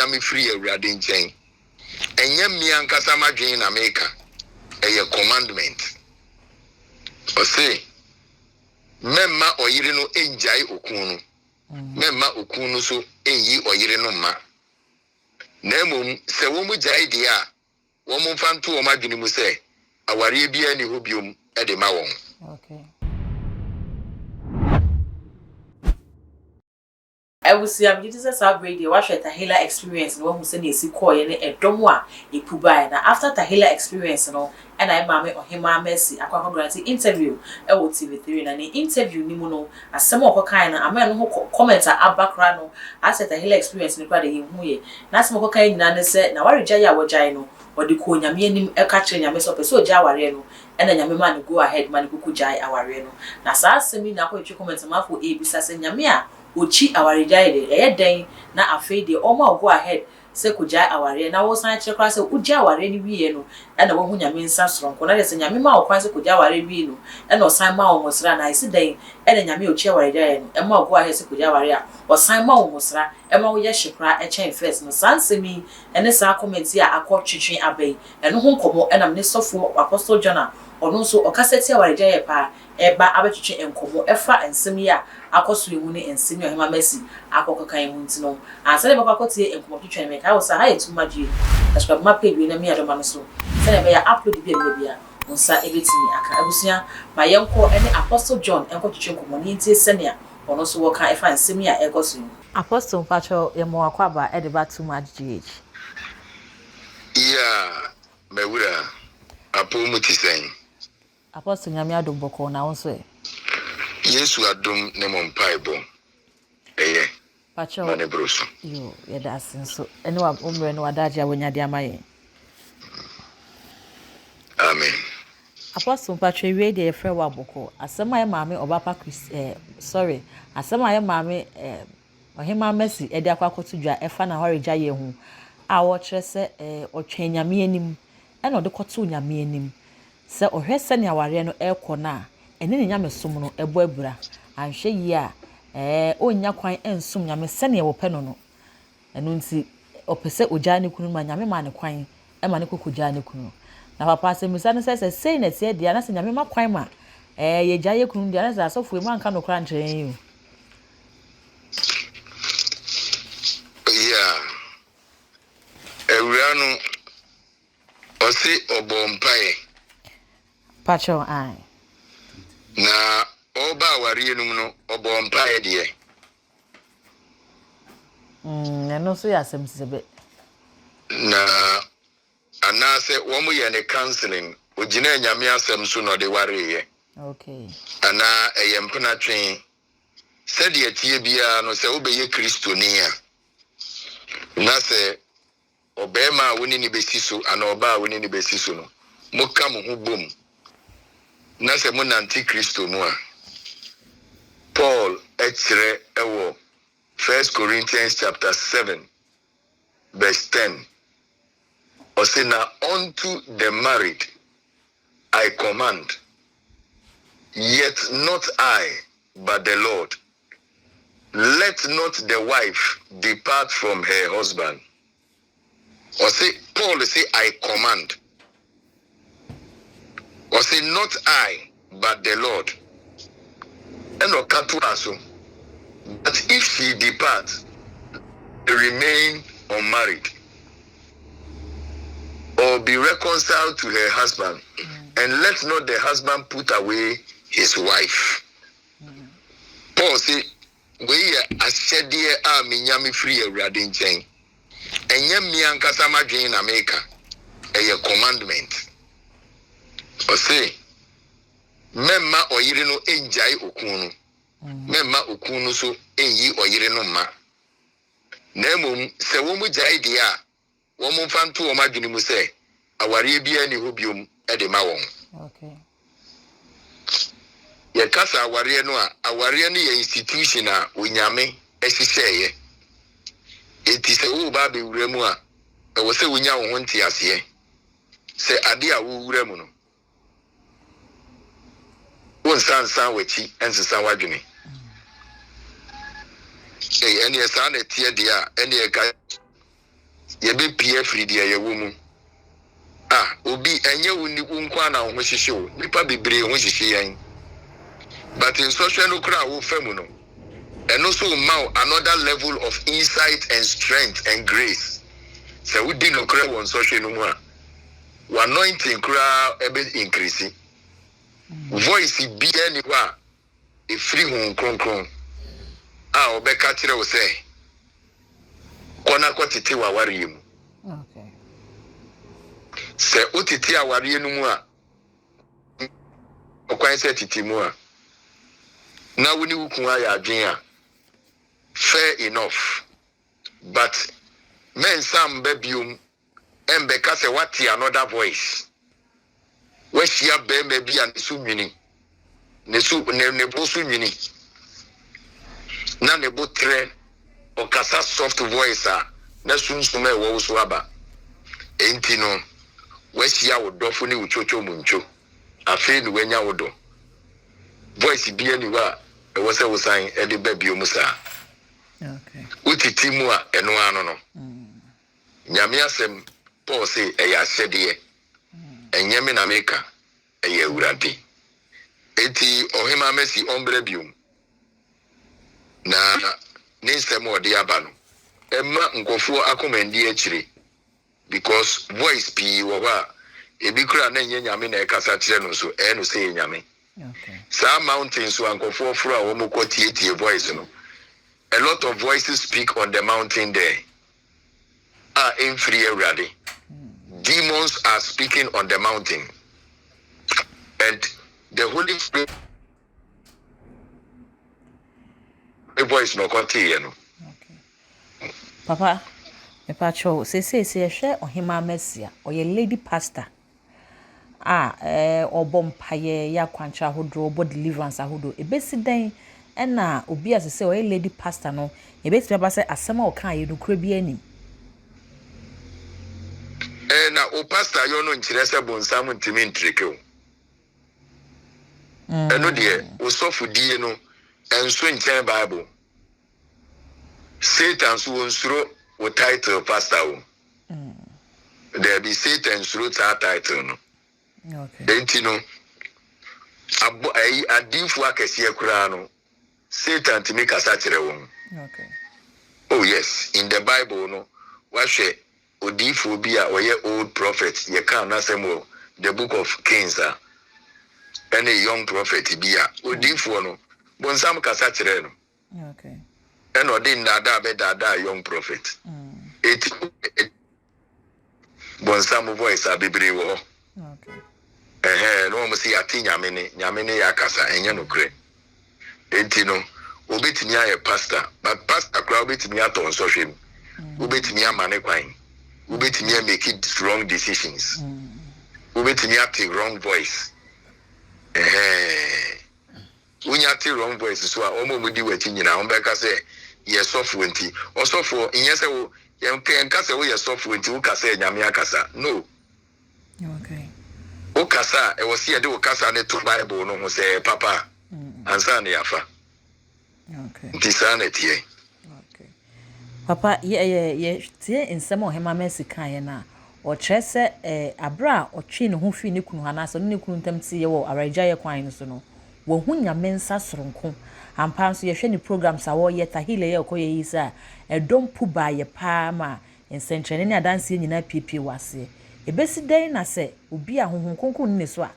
nyame free awurade nkyɛn ɛnyɛ mmea nkasa madwen na meka ɛyɛ commandment ɔse memma ɔyere no enjai okun no memma okun no so enyi ɔyere no ma na mmom sɛ wo mu gyae de a wo mu fanto wo madwene mu sɛ aware bia ni hɔ biom ɛde ma wɔn. Okay. I will see I'm Jesus radio watch Tahila experience no who send yesi call ye ne edom a epubai na after Tahila experience no and I mama Ohemaa Mercy akwa grant interview e wo TV3 na ne interview ni mu no asem okokan na ama no commenter abakra no asɛ Tahila experience ne kwa de yehu ye na asem okokan nyina ne sɛ na waregya ya wogyae no odi ko nyame anim e ka kyerɛ nyame so pɛ sɛ ogya aware no ɛna nyame ma ne go ahead ma ne kuku gyae aware no na saa asem na akɔ etwe comment ma fo ebisa sɛ nyame a ochi awarejaye de den na afei de omo go ahead se kujai aware na wo san kire kwa se ugya aware ni wiye no e na wo hu nyame nsa soronko na de se nyame ma wo kwan se kujai aware wi no e na osan ma wo mosra na isi den e na nyame ochi awarejaye no e ma go ahead se kujai aware a osan ma wo mosra e ma wo ye hyekra e chen first no sansemi e ne sa comment a akotwetwe abai e no hu nkomo e na ne sofo apostle John ono so okaseti awarejaye pa eba abetwetwe enkomo efa ensem ya akoso emu ne ensem Ohemaa Mercy akokokan hu ntino ansale baba kotie enkomo twetwe me kai wo sa ha etu madue asukwa ma page na me adoma no so se na be ya upload bia unsa ebetimi aka abusua ma yenko ene apostle John enko twetwe enkomo ni ntie senia ono so wo kan efa ensem ya ekoso apostle pacho yemo akwaba e de ba too much gh yeah mewura apo mutisen apostle nyame adom boko na won so e Yesu adom ne mo mpaibo eye pacho mane broso yo ye da senso ene wa omre no wadaje awanya de amaye amen apostle pacho we de efre wa boko asema ye maame obapa sorry asema ye maame Ohemaa Mercy e de akwakoto dwa efa na horeja ye hu a wo kire se otwen nyame anim ene ode koto nyame anim se ohwe se ne aware no ekɔ na ene ne nyame som no ebo abura anhwe yi a onya kwan ensum nyame se ne wo pɛ no no eno nti opese ogya ne kunu ma nyame ma ne kwan e ma ne kokogya ne kunu na papa se misa ne se sei na tie dia na se nyame ma kwan ma ye gya ye kunu dia na se asofo e ma nka no kra nkyerɛ yi yeah ewuranu osi obompae pacho ai na oba aware num no obompae de eno so ya sem sebe na anase wo mu ye ne counseling ogina nyame asem so no de ware ye okay ana eyempena twen sɛde atie bia no sɛ wobɛyɛ kristoni a na sɛ ɔbɛma a woni ni besi so ana ɔba a woni ni besi so no moka mo ho bom na sɛ mo nante kristo mu a Paul ɛkyerɛ ɛwɔ 1 Corinthians chapter 7 verse 10 ɔsɛ na unto the married I command, yet not I but the Lord, let not the wife depart from her husband. Or say, Paul say, I command. Or say, not I, but the Lord. And okatuaso. But if she depart, remain unmarried, or be reconciled to her husband, and let not the husband put away his wife. Paul say, we are a shedie a minyami free a radin chain. And yam miankasa madwen na meka a commandment. Or say, memma oyire no enjai okunu. Memma okunu so enyi oyire no ma. Nemum se wo mu jai dia wo mu fanto wo madwene mu se aware bia ni hɔ biom de ma wɔn. Okay. Ye kasa aware no a aware no ye institution a onyame ehyehyɛe. Eti se wo ba be wura mu a ɛwɔ sɛ wonya wo ho nte aseɛ. Sɛ ade a wo wura mu no. Wo nsansan wachi ensesan wadwene. Eni esa na tie dia eni eka ye be pie free dia ye wo mu ah obi enye wo ni nkwa na ho hyehye wo nipa bebre ho hyehye yan but in social no kra wo fam no and also another level of insight and strength and grace so we did no kra won social no mu a anointing kra ebe increase voice bi ani wa e free hon kronkron a obeka kire wo say kona kwatete wa ware mu Okay. se utiti aware no mu a okwan se titi mu a na woni wukun aya adwen a fair enough but men sam babium embeka se wati another voice we shia be me bia nesu nwini nesu ne bosu nwini na ne botre okasa soft voice a na sunsume wo so aba enti no we shia wo dofo ni uchocho muncho afi ni wenya wo do voice bia ni wa e wo se wo san e de babium sa Okay. utiti mu a eno ano no nyame asem Paul say eya hyede enyeme na meka eya urade eti Ohemaa mesi ombre biom na ninsem ode aba no emma nkofo akomendi akire because voice pi wo ba ebi kura na enye nyame na ekasa kire no so no say nyame Okay. some mountains so nkofo fro a wo mko tie voice no a lot of voices speak on the mountain there in free already. Demons are speaking on the mountain and the Holy Spirit voice no continue no. Okay. Papa, me pacho say hwe Ohemaa Mercy or ye lady pastor. Obompaye ya kwancha hodro obo deliverance ahodo ebesi den na obi asese o lady pastor no ebesi ba say asema o kan ye no kura bi ani Na o pastor yo no nkire se bonsam ntimi ntreke o eno de o sofu die no enso nchen bible Satan so onsuro o title pastor o there be Satan suro title no. Okay. Enti no abo ai adinfu akese akura no Satan timi kasa kire won. Okay. Oh yes, in the Bible no wahwe odifo bi a oye old prophet ye kan na semo the book of Kings and a young prophet bi a odifo no bonsam kasa kire no. Okay. And odin dada be dada young prophet. It bonsam voice a bebre wo. Okay. No mo si ati nyame ne ya kasa enye no kre. Enti no obetimi aye pastor but pastor kra obetimi aton so hwem. Obetimi amane kwan. Obetimi make wrong decisions. Obetimi take wrong voice. Unya take wrong voice so a omo mudi wati nyina on beka say ye software nti o software inye say wo ye kasa wo ye software nti wo kasa nyame akasa no. Okay. O kasa e wo se ye de wo kasa ne to Bible no ho say papa ansa ne yafa. Okay. Nti sa na tie. Okay. Papa ye tie nsem Ohemaa Mercy kan ye na o kyerese abra o twe ne ho fi ne kunu hana so ne kunu ntam tie wo araja ye kwan no so no wo hu nyame nsa soronko ampa so ye hwe ne programs a wo ye tahile ye okoye yi sa edom pu ba ye pa ma nsentrene ne adanse nyina pipi wase ebesi den na se obi a honhon konkon ne so a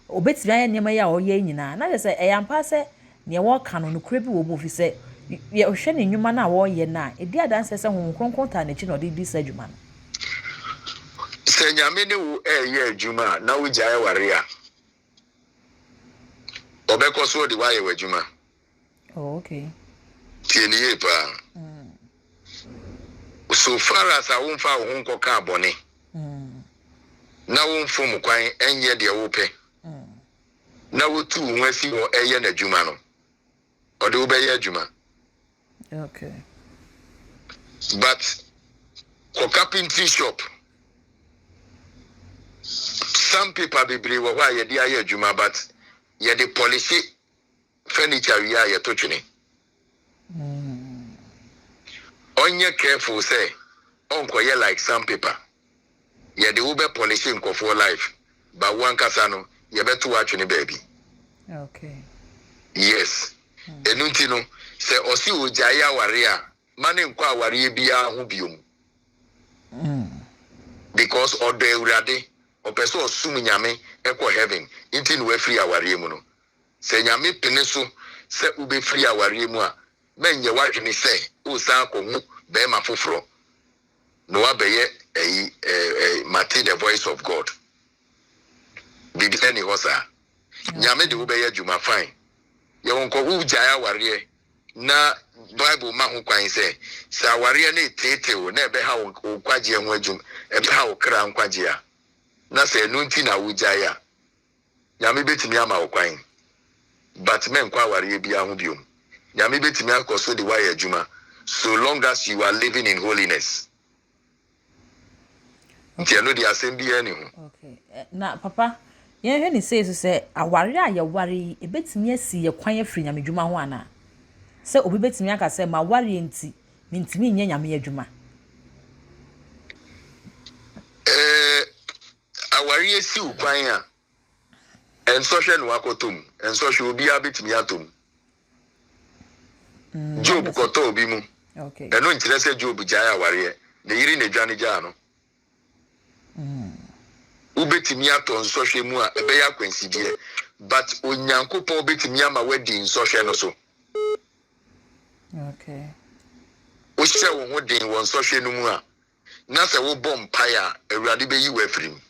obetimi aye nyema ya o ye nyina na se eyampa se ne wo ka no kure bi wo mu fi se ye hwe ne nwuma na wo ye na edi adanse se honhon konkon ta na chi no de di sa dwuma no Se nyame ne wo ye adwuma na wo gyae ware a obekoso de wa ye adwuma. Oh, okay. Tieni ye pa. So far as I won't fa wo nko ka abone. Na wo mfom kwan enye de wo pe. Na wo tu wo asi wo eye na adwuma no. Ode wo be ye adwuma. Okay. But for carpentry shop some people be brave why ye dey aye adwuma but ye dey polish furniture we are ye to twene. Onye careful say onko ye like sandpaper. Ye de ube polishing ko for life. But one kasano ye beto watch ni baby. Okay. Yes. Enunti no se osi ojaye aware a mane nkwa aware bia ho biom. Because odo ewurade opeso osum nyame ekọ heaven inti no afiri aware mu no. Se nyame pene so se ube free aware mu a menye wadwene se o san ko hu be ma foforo. No abeye mate the voice of God. Bibi any hosa. Nyame de ubeye juma fine. Ye wonko ujaya aware na Bible ma ho kwan se sa aware na tete o na ebe ha wo kwaje ho adwum ebe ha wo kra nkwaje a na se enu nti na ujaya nyame betimi ama wo kwan but men kwa aware bia ho biom nyame betimi akoso de why adwuma so long as you are living in holiness. Okay. No the assembly any. Okay. Na papa yen hwe ni say aware a ye ware e betimi asi ye kwan afiri nyame dwuma ho ana se obi betimi aka se ma ware enti mentimi nye nyame adwuma. Aware asi ukwan a enso hwe no akotom enso hwe obi abetimi atom. Job koto obi mu. Okay. Eno nkire se Job jaya aware ne yiri ne dwane ja no. Ubetimi ato nso hwe mu a ebe ya kwansidie but onyankopon betimi ama wadi nso hwe no so. Okay. O hye wo ho den won so hwe no mu a na se wo bom paya awurade be yi wafrim.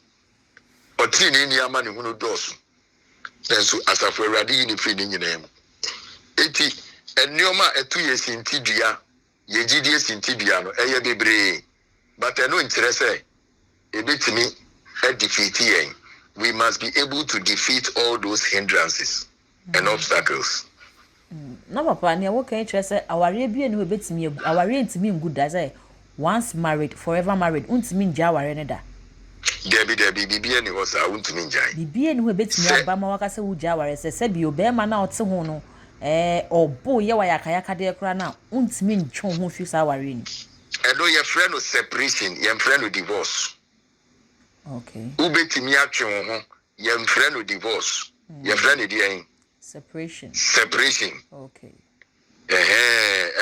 Oti ni ama ne hunu dosu. Enso asafo awurade yi ne firi ni nyina mu. Eti enioma etu yesinti dua ye gidie sinti dua no eye bebre but eno nkire se ebetimi defeat yen. We must be able to defeat all those hindrances and obstacles. No papa ne wo kan kire se aware bia ne we betimi aware ntimi ngu da say once married forever married untimi nja aware ne da. Debi bibia ni hosa untimi njai. Bibia ni we betimi aba ma waka se wuja aware se bi obema na ote ho no obo ye wa yakayaka de kra na untimi ntwe ho fi sa aware ni. Edo ye friend no separation, ye friend no divorce. Okay. Ubetimi atwe ho, ye friend no divorce. Ye friend di en separation. Okay.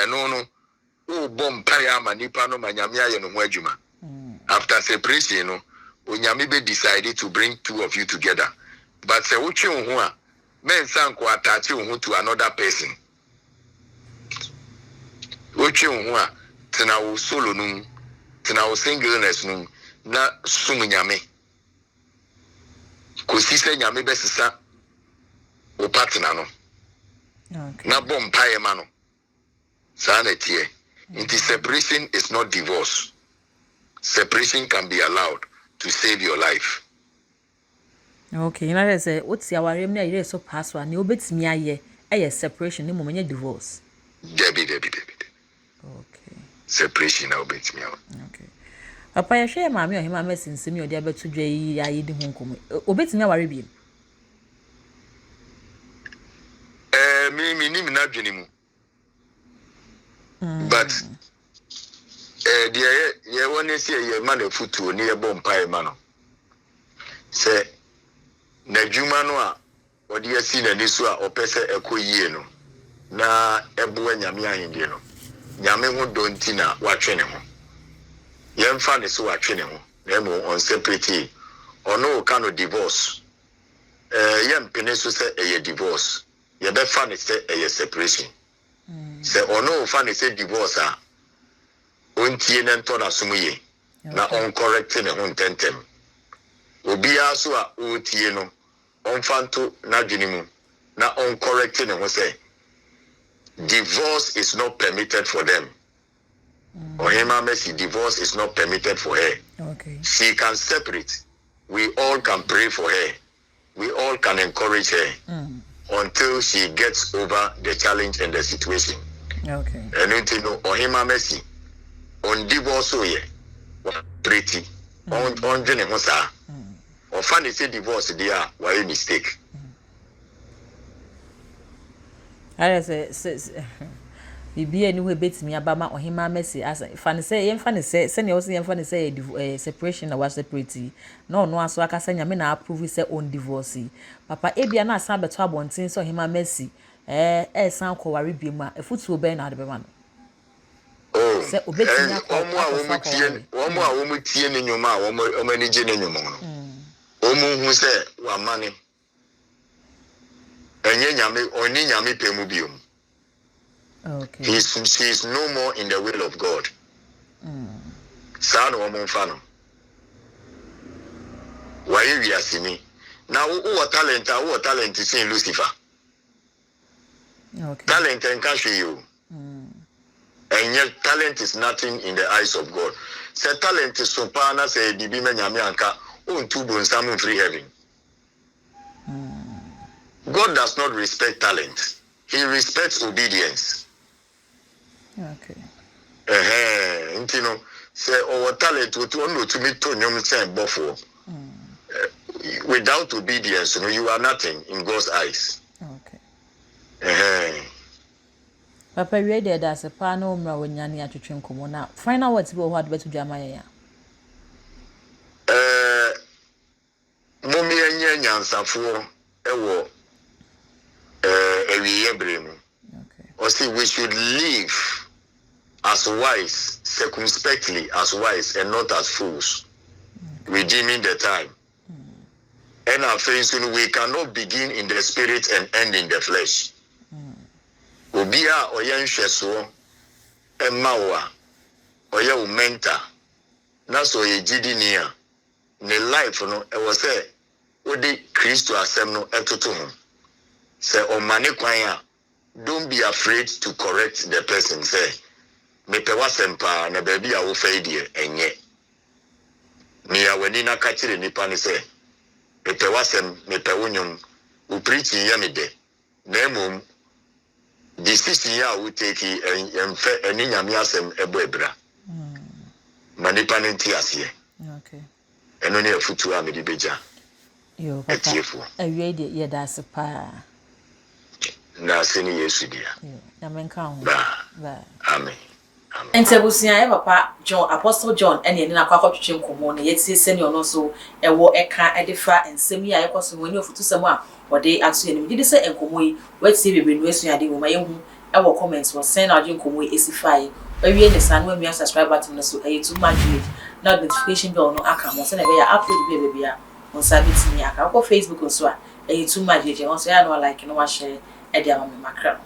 Eno no o bom paya ma nipa no manyame aye no ho adwuma. After separation no onyame be decided to bring two of you together. But se wo twe ho a men san ko attach ho to another person. Wo twe ho a tena wo solo num tena wo singleness num na sum nyame. Ko si se nyame be sesa o partner no. Okay. Na bom paye ma no. Sa na tie. Inti separation is not divorce. Separation can be allowed to save your life. Okay, you know say what's your worry na ire so pass one ne obetimi aye separation ne momenye divorce. Debi. Okay. Separation na obetimi awo. Okay. Papa ya hwe maami Ohemaa mesinsemi odi abeto dwa yi aye di ho nkomo. Obetimi aware bi. Me ni na dwene mu. But ye won see ye man afutuo ne ye bom pae ma no. Se na dwuma no a odi asi na ni so a opese ekoyie no na ebo anyame ahende no. Nyame ho donti na watwe ne ho. Ye mfa ne so watwe ne ho. Na mo on separate. Ono ka no divorce. Ye mpene so se eye divorce. Ye be fa ne se eye separation. Se ono fa ne se divorce a ontie ne nto na sumuye na on correct ne ho ntentem. Obi aso a otie no on fanto na dwene mu na on correct ne ho say divorce is not permitted for them. Ohemaa Mercy, divorce is not permitted for her. Okay. She can separate. We all can pray for her. We all can encourage her until she gets over the challenge and the situation. Okay. And you know, Ohemaa Mercy, on divorce, pretty, on Jenny Hosa, or funny say divorce, they are why mistake. I say bibi eni ho betimi abama Ohemaa Mercy as fane say yem fane say se ne wo se yem fane say separation na was separate no no aso aka say nyame na approve say on divorce papa ebia na asan beto abonten so Ohemaa Mercy san ko ware biemu a efutu be na ade be ma no se obetimi akọ omo a wo mu tie ne nyoma a wo mani je ne nyoma no omo hu se wa mane enye nyame oni nyame pemu biom. Okay. She is no more in the will of God. Son woman fano. Why we are seeing now? Who talent is in Lucifer? Okay. Talent can catch you, and yet talent is nothing in the eyes of God. Say talent is sopana say dibi menyame anka on two bones some free heaven. God does not respect talent. He respects obedience. Okay. You know, say our talent would want to meet to nyom say before. Without obedience, you know, you are nothing in God's eyes. Okay. Papa we dey da se pa na umra wonyane atwetwe nkomo na final words be ho adbeto dwama ya. Momi anya nyansafo ewo ewiye bremu. Okay. Or see, we should live as wise, circumspectly as wise, and not as fools, redeeming the time. And our friends, we cannot begin in the spirit and end in the flesh. Obia oya nhweso emawa oya umenta na so ye gidini a ne life no e wo se odi Kristo asem no etoto ho se o mane kwan a don't be afraid to correct the person say me pe wasempa na ba bi a wo fa die enye ni ya wani na ka kire nipa ne say me pe wasem me pe wonyum u preaching ya me de na emom decision ya we take and any nyame asem ebo ebra manipa ne nti ase. Okay. Eno ne afutu a me di beja yo papa awie de ye da se pa na se ni Yesu dia na menka ho ba amen. Entebusia e papa John Apostle John ene na kwakotwetwe nkomo ne yetie sene ono so ewo eka edefa ensem yi ayekoso woni ofutu sem a wode ato ene gidi se enkomo yi watie bebenu asuade wo ma yehu ewo comments wo send na nkomo yi esifai awie ne san wa mi subscribe button no so ayi too much na notification bell no aka mo se na be ya upload be bia on sabit ni aka ko Facebook so a ayi too much je on so ya no like no wa share e dia ma makra